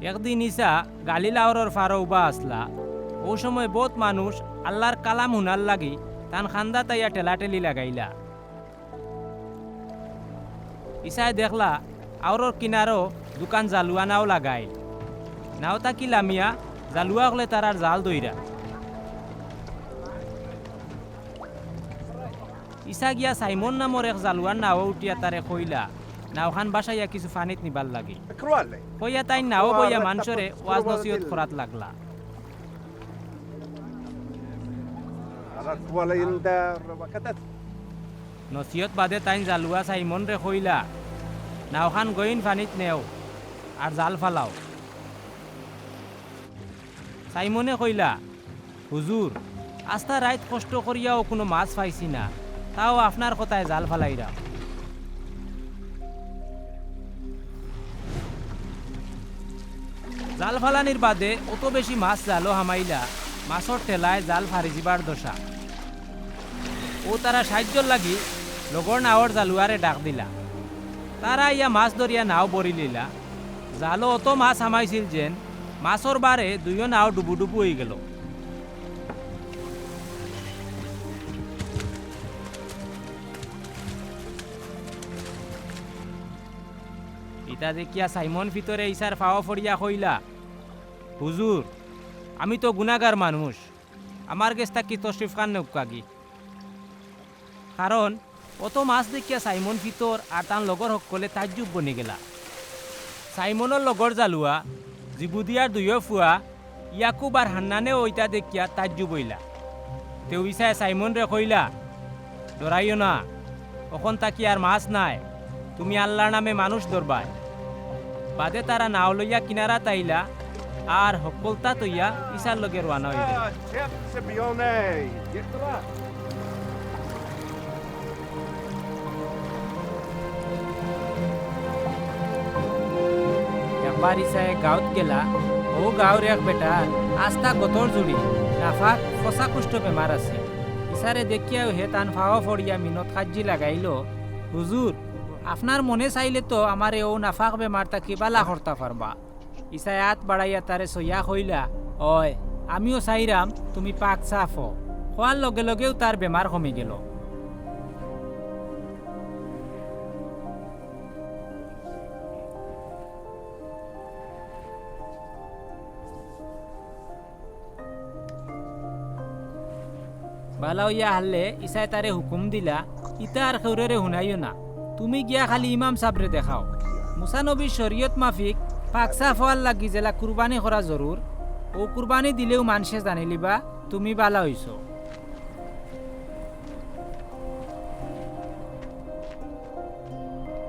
একদিন ইসা গালিলাওরর ফারো উবা আসলা। ও সময় বহুত মানুষ আল্লাহর কালাম হুনার লাগি তান খান্দা তাইয়া ঠেলাঠেলি লাগাইলা। ইসায় দেখলা আওরর কিনারও দোকান জালুয়া নাও লাগাই। নাও তাকি লামিয়া জালুয়া হলে তারার জাল দইরা। ইসা গিয়া সাইমন নামর এক জালুয়ার নাও উঠিয়া তারে কইলা নাওখান বাসাইয়া কিছু ফানিত নিবার লাগি। কইয়া তাই নাও বইয়া মানুষরে ওয়াজ নসিহত করাত লাগলা। নসিহত বাদে তাই জালুয়া সাইমন রে কইলা নাওখান গইন ফানিত নেও আর জাল ফালাও। সাইমনে কইলা হুজুর আস্তা রাইত কষ্ট করিয়াও কোনো মাছ পাইছি না, তাও আপনার কথায় জাল ফালাইরা। জাল ফালানির বাদে অত বেশি মাছ জালও হামাইলা মাছর ঠেলায় জাল ফারি যাবার দশা। ও তারা সাহায্যর লাগি লগর নাওর জালুয়ারে ডাক দিলা। তারা ইয়া মাছ ধরিয়া নাও বরি লিলা। জালও অত মাছ হামাইছিল যেন মাছর বারে দুইও নাও ডুবু ডুবু হয়ে গেল। ইতা দেখিয়া সাইমন ভিতরে ইসার ফাওয়া ফড়িয়া কইলা হুজুর আমি তো গুনাগার মানুষ, আমার গেছটা কি তশরিফ খান নৌকাগি। কারণ অত মাছ দেখিয়া সাইমন ভিতর আর তার লগর সকলে তাজ্জুব বনি গেলা। সাইমনের লগর জালুয়া জিবুদিয়ার দুইও ফুয়া ইয়াকুব আর হান্নানে ওইটা দেখিয়া তাজ্জুব হইলা। তেও ইসায় সাইমন রে কইলা ডরাইও না, ওখন তাকি আর মাছ নাই, তুমি আল্লাহর নামে মানুষ ধরবাই। বাদে তারা নাও লইয়া কিনারা তাইলা আর সকলতা তৈয়া ইসার লগে রানা হইল। একবার ইসায় গাঁৱত গেলা। ও গাঁৱৰ এক বেটা আস্তা গতর জুড়ি নাফাক ফসা কুষ্ঠ বেমার আছে। ইসারে দেখিয়াও হে তান ফাওয়া ফড়িয়া মিনত কাজি লাগাইল হুজুর আপনার মনে চাইলে তো আমার ও নাফাক বেমারটা কি বালা করতে পারবা। ইসায় হাত বাড়াইয়া তারে সইয়া কইলা অয় আমিও চাইরাম তুমি পাক সাফ হওয়ার লগে লগেও তার বেমার কমে গেল। বালা হইয়া হারলে ইসায় তারে হুকুম দিলা ইতা আর খেউরে শুনাইও না, তুমি গিয়া খালি ইমাম সাবরে দেখাও। মুসা নবীর শরীয়ত মাফিক পাক সাফ হওয়ার লাগি জেলা কুরবানি করা জরুর। ও কুরবানি দিলেও মানুষে জানিলিবা তুমি বালা হইছ।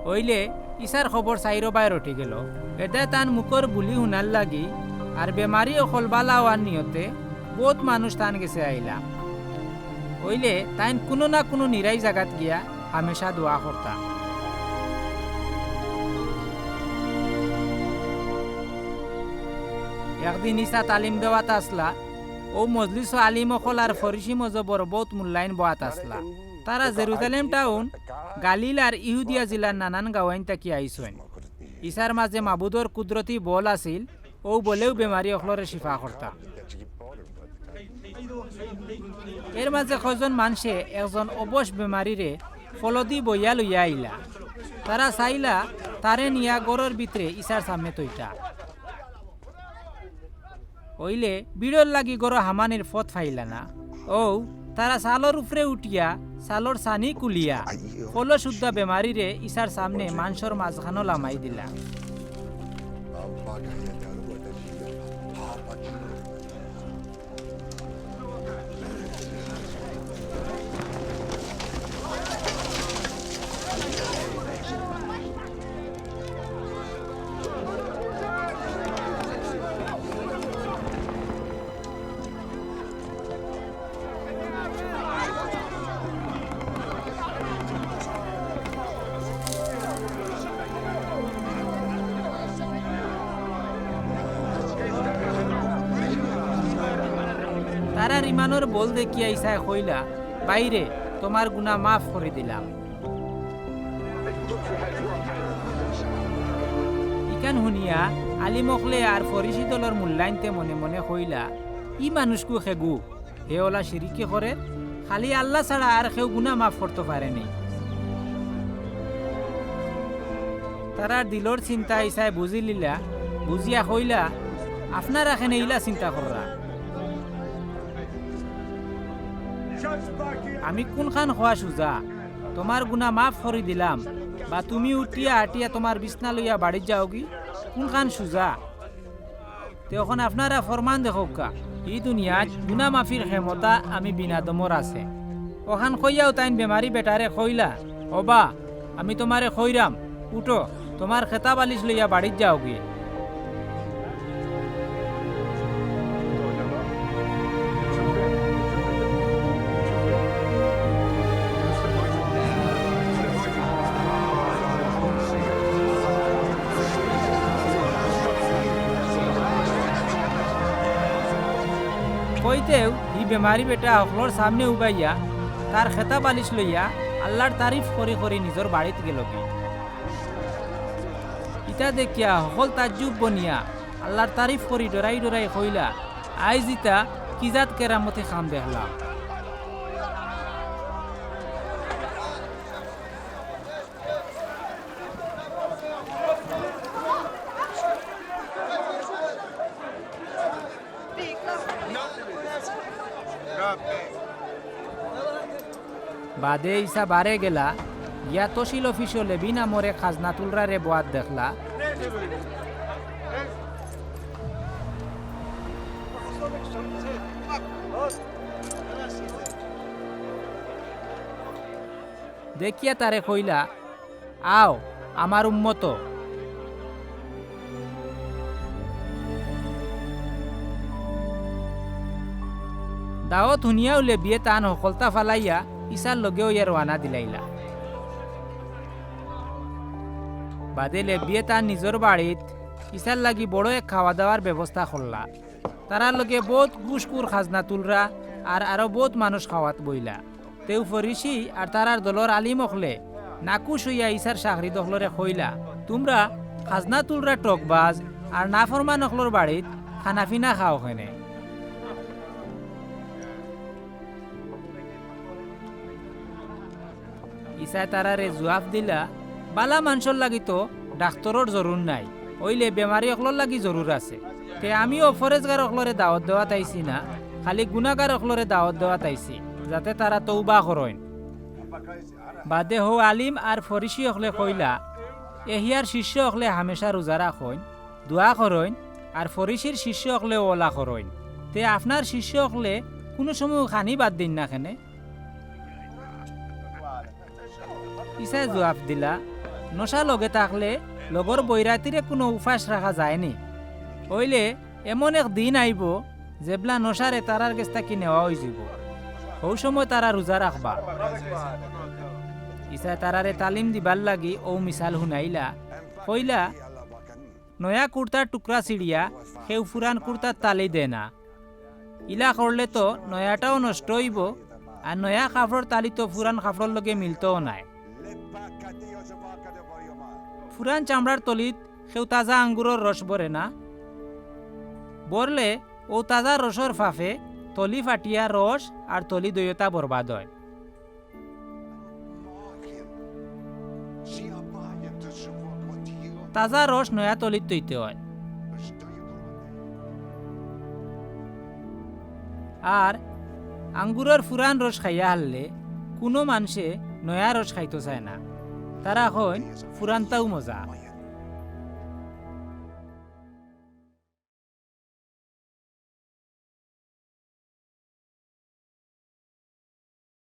হইলে ইসার খবর চাইর বাইর উঠি গেল। এটা তান মুখর বুলি শুনার লাগি আর বেমারি অকল বালা হওয়ার নিয়তে বহুত মানুষ তান গেছে আইলা। হইলে তাইন কোনো না কোনো নিরাই জাগাত গিয়া হামেশা দোয়া করতা। একদিন ইসা তালিম দেওয়াত আসলা। ও মজলিস আলিম অকল আর ফরিসি মজবর বহুত মূল্যায়ন বোয়াত আসলা। তারা জেরুজালেম টাউন গালিল আর ইহুদিয়া জিলার নানান গাওয়াইন তাকি আইসেন। ইসার মাঝে মাবুদর কুদরতি বল আছিল, ও বলেও বেমারি অকলরে শিফা করতা। এর মাঝে কজন মানুষে একজন অবশ বেমারিরে ফলদি বইয়া লইয়া আইলা। তারা চাইলা তারে নিয়া গড়ের ভিতরে ইসার সামনে তৈটা। হইলে বিড়র লাগি গড় হামানির ফত ফাইলা না। ও তারা সালর উপরে উঠিয়া সালর সানি কুলিয়া ফল শুদ্ধা বেমারিরে ইসার সামনে মাংসর মাঝখানো লামাই দিলা। তারা রিমানোর বল দেখিয়া ইসায় কইলা বাইরে তোমার গুনাহ মাফ করে দিলাম। ইকান শুনিয়া আলিমকলে আর ফরিসি দলর মূল্যায়নতে মনে মনে কইলা ই মানুষকু খেগু হে ওলা শিরিকি করে খালি আল্লাহ ছাড়া আর কেউ গুনাহ মাফ করতে পারেনি। তারা দিলর চিন্তা ইসায় বুঝি লিলা, বুঝিয়া কইলা আপনারা এখানে ইলা চিন্তা কররা, আমি কোনখান হওয়া সুজা তোমার গুনাহ মাফ করে দিলাম, বা তুমি উঠিয়া আটিয়া তোমার বিছনা লইয়া বাড়ি যাও কি কোনখান সুজা? তখন আপনারা ফরমান দেখোকা এই দুনিয়াত গুনাহ মাফির ক্ষমতা আমি বিনাদমর আছে। ওখান কইয়াও তাইন বেমারি বেটারে কইলা ওবা আমি তোমারে কইরাম উঠো তোমার খেতা বালিশ লইয়া বাড়ি যাও কি। কইতেও ই বেমারি বেটা অকলর সামনে উবাইয়া তার খেতা বালিশ লইয়া আল্লাহর তারিফ করি করি নিজের বাড়িতে গেল কি। ইটা দেখিয়া সকল তাজ্জুব বনিয়া আল্লাহর তারিফ করি ডরাই ডরাই কইলা আইজ ইতা কিজাত কেরামতি খাম দেখলাম। বাদে ইসা বারে গেলা ইয়া তহসিল অফিসলে বিনা মরে খাজনা তুলরারে বোয়াত দেখলা। দেখিয়া তারে কইলা আও আমার উম্মত। দাওয়াত শুনিয়া উলে বিয়ে টান সকলতা ফালাইয়া ইসার লগেও ইয়ার ওয়ানা দিলাইলা। বাদেলে বিয়ে তার নিজের বাড়িত ইসার লাগি বড় এক খাওয়া দাওয়ার ব্যবস্থা করলা। তারার লগে বহুত গুসকুর খাজনা তুলরা আর আরো বহুত মানুষ খাওয়াত বইলা। তেও ফরিসি আর তারার দলর আলিম অখলে নাকুশ হইয়া ইসার চাকরি দখলরে কইলা তোমরা খাজনা তুলরা টকবাজ আর নাফরমান অখলর বাড়িত খানাফিনা খাও খেনে। ইসায় তারারে জুয়াব দিলা বালা মানুষের লাগি তো ডাক্তরের জরুর নাই, ওইলে বেমারি অকলর লাগি জরুর আছে। তে আমিও ফরেজগার অকলরে দাওয়াত দেওয়া তাইছি না, খালি গুনাগার অকলরে দাওয়াত দেওয়া তাইছি যাতে তারা তৌবা করেন। বাদে হো আলিম আর ফরিসি অকলে কইলা এহিয়ার শিষ্য অকলে হামেশা রোজা রাখেন দোয়া করেন আর ফরিসির শিষ্য অকলে ওলা করেন। তে আপনার শিষ্য অকলে কোনো সময় খানি বাদ দিন না কেনে? ইসায় জবাব দিলা নশা লগে থাকলে লগর বৈরাতিরে কোনো উপাস রাখা যায়নি, হইলে এমন এক দিন আইব যেবলা নশারে তারার গেস্তা কি নেওয়া হয়ে যাব, ওই সময় তারা রোজা রাখবা। ইসায় তারারে তালিম দিবার লাগি ও মিসাল শুনাইলা কইলা নয়া কুর্তার টুকরা ছিড়িয়া সেও ফুরান কুর্তার তালি দে না, ইলা করলে তো নয়াটাও নষ্ট হইব আর নয়া কাপড় তালি তো ফুরান কাপড়ের লগে মিলতও নাই। ফুরান চামড়ার তলিত সেও তাজা আঙ্গুরের রস বরে না, বরলে ও তাজা রসর ফাফে তলি ফাটিয়া রস আর তলি দইয়তা বরবাদ হয়। তাজা রস নয়া তলিত তৈতে হয় আর আঙ্গুরের ফুরান রস খাইয়া হারলে কোনো মানুষে নয়া রস খাইতে চায় না, তারা হয় ফুরানটাও মজা।